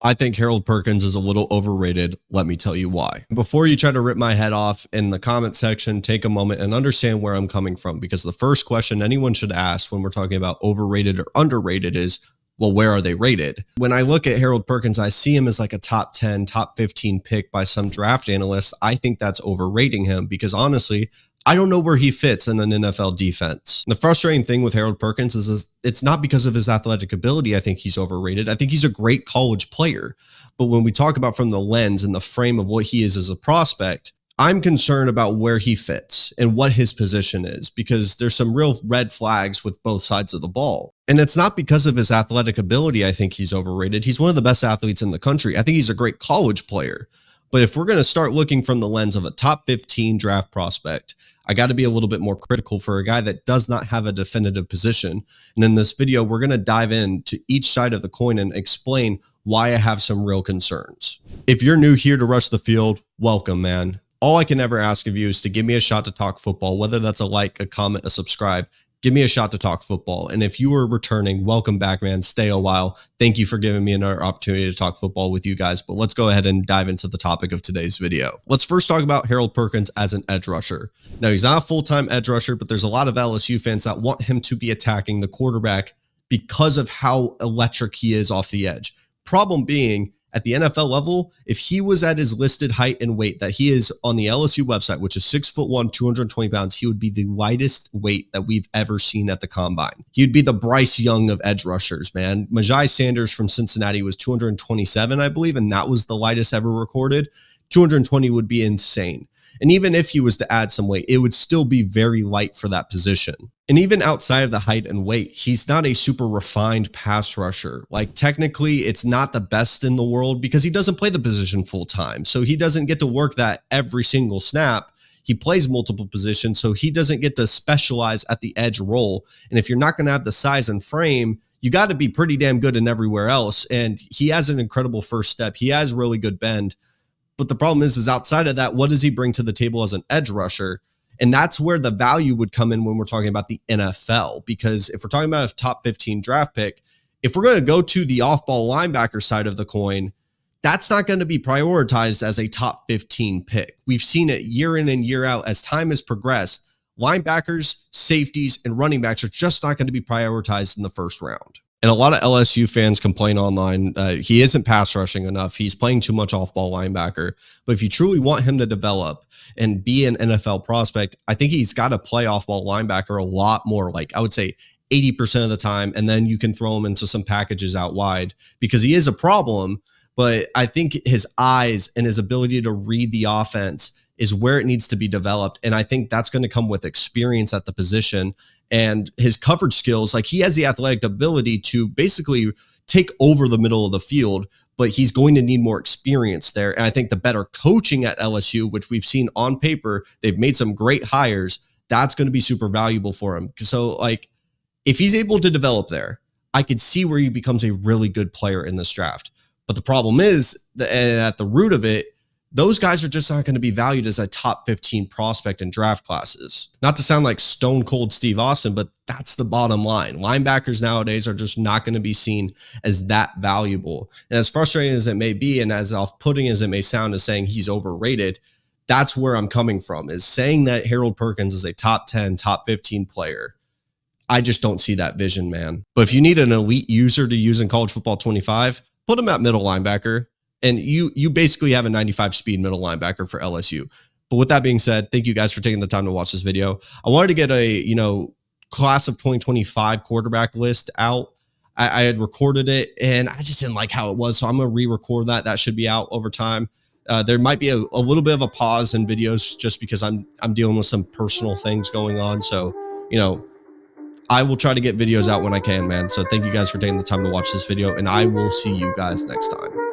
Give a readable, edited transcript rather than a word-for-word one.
I think Harold Perkins is a little overrated. Let me tell you why. Before you try to rip my head off in the comment section, take a moment and understand where I'm coming from, because the first question anyone should ask when we're talking about overrated or underrated is, well, where are they rated? When I look at Harold Perkins, I see him as like a top 10, top 15 pick by some draft analysts. I think that's overrating him because honestly, I don't know where he fits in an NFL defense. The frustrating thing with Harold Perkins is it's not because of his athletic ability. I think he's overrated. I think he's a great college player. But when we talk about from the lens and the frame of what he is as a prospect, I'm concerned about where he fits and what his position is, because there's some real red flags with both sides of the ball. And it's not because of his athletic ability I think he's overrated. He's one of the best athletes in the country. I think he's a great college player. But if we're going to start looking from the lens of a top 15 draft prospect, I got to be a little bit more critical for a guy that does not have a definitive position. And in this video, we're going to dive into each side of the coin and explain why I have some real concerns. If you're new here to Rush the Field, welcome, man. All I can ever ask of you is to give me a shot to talk football, whether that's a like, a comment, a subscribe. Give me a shot to talk football. And if you are returning, welcome back, man. Stay a while. Thank you for giving me another opportunity to talk football with you guys. But let's go ahead and dive into the topic of today's video. Let's first talk about Harold Perkins as an edge rusher. Now, he's not a full-time edge rusher, but there's a lot of LSU fans that want him to be attacking the quarterback because of how electric he is off the edge. Problem being, at the NFL level, if he was at his listed height and weight that he is on the LSU website, which is 6'1", 220 pounds, he would be the lightest weight that we've ever seen at the combine. He'd be the Bryce Young of edge rushers, man. Majai Sanders from Cincinnati was 227, I believe, and that was the lightest ever recorded. 220 would be insane. And even if he was to add some weight, it would still be very light for that position. And even outside of the height and weight, he's not a super refined pass rusher. Like, technically, it's not the best in the world because he doesn't play the position full time. So he doesn't get to work that every single snap. He plays multiple positions, so he doesn't get to specialize at the edge role. And if you're not going to have the size and frame, you got to be pretty damn good in everywhere else. And he has an incredible first step. He has really good bend. But the problem is outside of that, what does he bring to the table as an edge rusher? And that's where the value would come in when we're talking about the NFL. Because if we're talking about a top 15 draft pick, if we're going to go to the off-ball linebacker side of the coin, that's not going to be prioritized as a top 15 pick. We've seen it year in and year out as time has progressed. Linebackers, safeties, and running backs are just not going to be prioritized in the first round. And a lot of LSU fans complain online, he isn't pass rushing enough. He's playing too much off-ball linebacker. But if you truly want him to develop and be an NFL prospect, I think he's got to play off-ball linebacker a lot more, like I would say 80% of the time. And then you can throw him into some packages out wide because he is a problem. But I think his eyes and his ability to read the offense is where it needs to be developed. And I think that's going to come with experience at the position and his coverage skills. Like, he has the athletic ability to basically take over the middle of the field, but he's going to need more experience there. And I think the better coaching at LSU, which we've seen on paper, they've made some great hires. That's going to be super valuable for him. So like, if he's able to develop there, I could see where he becomes a really good player in this draft. But the problem is that at the root of it, those guys are just not going to be valued as a top 15 prospect in draft classes. Not to sound like stone cold Steve Austin, but that's the bottom line. Linebackers nowadays are just not going to be seen as that valuable. And as frustrating as it may be, and as off-putting as it may sound as saying he's overrated, that's where I'm coming from, is saying that Harold Perkins is a top 10, top 15 player. I just don't see that vision, man. But if you need an elite user to use in college football 25, put him at middle linebacker. And you basically have a 95 speed middle linebacker for LSU. But with that being said, thank you guys for taking the time to watch this video. I wanted to get a, class of 2025 quarterback list out. I had recorded it and I just didn't like how it was. So I'm going to re-record that. That should be out over time. There might be a little bit of a pause in videos just because I'm dealing with some personal things going on. So, I will try to get videos out when I can, man. So thank you guys for taking the time to watch this video, and I will see you guys next time.